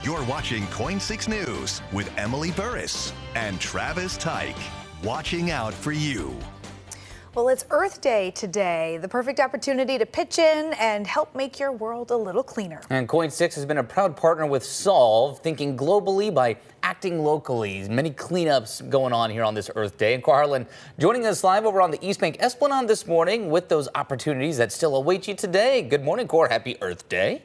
You're watching Coin 6 News with Emily Burris and Travis Tyke. Watching out for you. Well, it's Earth Day today, the perfect opportunity to pitch in and help make your world a little cleaner. And Coin 6 has been a proud partner with Solve, thinking globally by acting locally. Many cleanups going on here on this Earth Day. And Kohr joining us live over on the East Bank Esplanade this morning with those opportunities that still await you today. Good morning, Kohr. Happy Earth Day.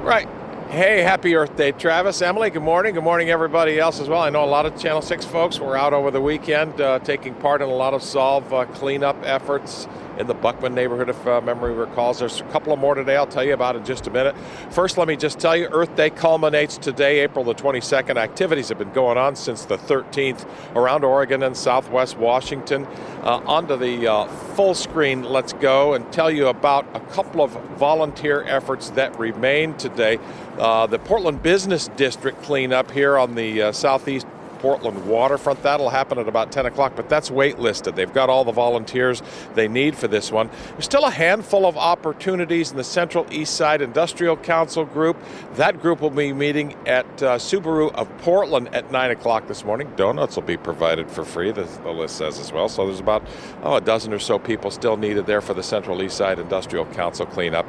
Right. Hey, happy Earth Day, Travis. Emily, good morning. Good morning, everybody else as well. I know a lot of Channel 6 folks were out over the weekend taking part in a lot of Solve cleanup efforts in the Buckman neighborhood, if memory recalls. There's a couple of more today I'll tell you about in just a minute. First, let me just tell you, Earth Day culminates today, April the 22nd. Activities have been going on since the 13th around Oregon and Southwest Washington. Onto the full screen, let's go and tell you about a couple of volunteer efforts that remain today. The Portland Business District cleanup here on the southeast Portland waterfront. That'll happen at about 10 o'clock, but that's waitlisted. They've got all the volunteers they need for this one. There's still a handful of opportunities in the Central East Side Industrial Council group. That group will be meeting at Subaru of Portland at 9 o'clock this morning. Donuts will be provided for free, the list says as well. So there's about a dozen or so people still needed there for the Central East Side Industrial Council cleanup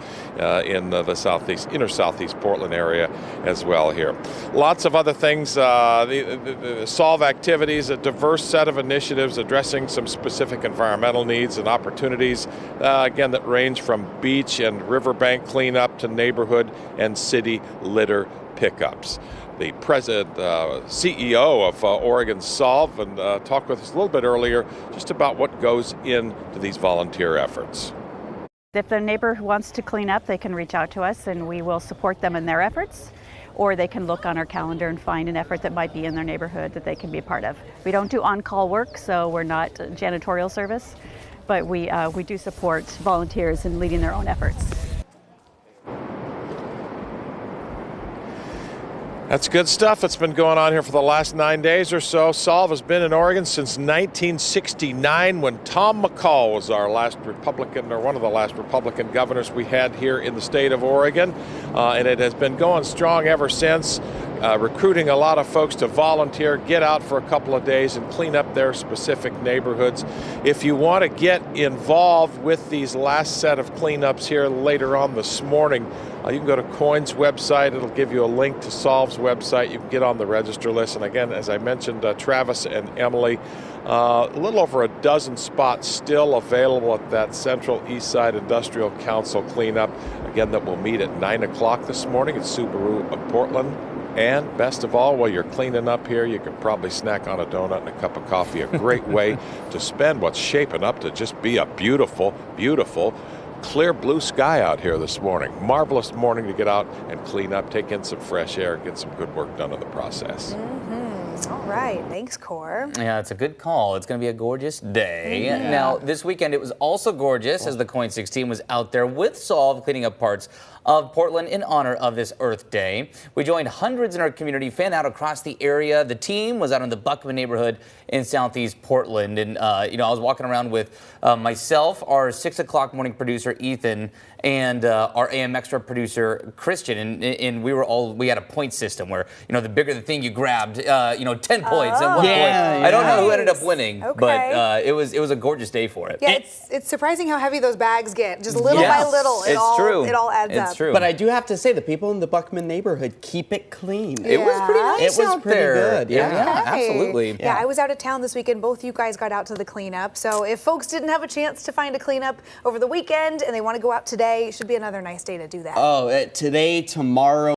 in the inner southeast Portland area as well here. Lots of other things. The Solve activities, a diverse set of initiatives addressing some specific environmental needs and opportunities, again, that range from beach and riverbank cleanup to neighborhood and city litter pickups. The president, CEO of Oregon Solve, and talked with us a little bit earlier just about what goes into these volunteer efforts. If the neighbor wants to clean up, they can reach out to us and we will support them in their efforts. Or they can look on our calendar and find an effort that might be in their neighborhood that they can be a part of. We don't do on-call work, so we're not a janitorial service, but we do support volunteers in leading their own efforts. That's good stuff that's been going on here for the last 9 days or so. Solve has been in Oregon since 1969 when Tom McCall was our last Republican, or one of the last Republican governors we had here in the state of Oregon. And it has been going strong ever since, recruiting a lot of folks to volunteer, get out for a couple of days and clean up their specific neighborhoods. If you want to get involved with these last set of cleanups here later on this morning, you can go to Coin's website. It'll give you a link to Solve's website. You can get on the register list. And again, as I mentioned, Travis and Emily, a little over a dozen spots still available at that Central East Side Industrial Council cleanup. Again, that will meet at 9 o'clock this morning at Subaru of Portland. And best of all, while you're cleaning up here, you can probably snack on a donut and a cup of coffee. A great way to spend what's shaping up to just be a beautiful, beautiful clear blue sky out here this morning. Marvelous morning to get out and clean up, take in some fresh air, get some good work done in the process. All right. Thanks, Kohr. Yeah, it's a good call. It's going to be a gorgeous day. Now, this weekend, it was also gorgeous as the Coin 6 team was out there with Solve cleaning up parts of Portland in honor of this Earth Day. We joined hundreds in our community fan out across the area. The team was out in the Buckman neighborhood in southeast Portland. And, I was walking around with myself, our 6 o'clock morning producer, Ethan, and our AM Extra producer, Christian. And we had a point system where, the bigger the thing you grabbed, 10 points at one point. I don't know who ended up winning, but it was a gorgeous day for it. Yeah, it's surprising how heavy those bags get. Just little by little, it all adds up. True. But I do have to say, the people in the Buckman neighborhood keep it clean. Yeah. It was pretty nice. It was pretty good. Yeah, absolutely. Yeah, I was out of town this weekend. Both you guys got out to the cleanup. So if folks didn't have a chance to find a cleanup over the weekend and they want to go out today, it should be another nice day to do that. Oh, today, tomorrow.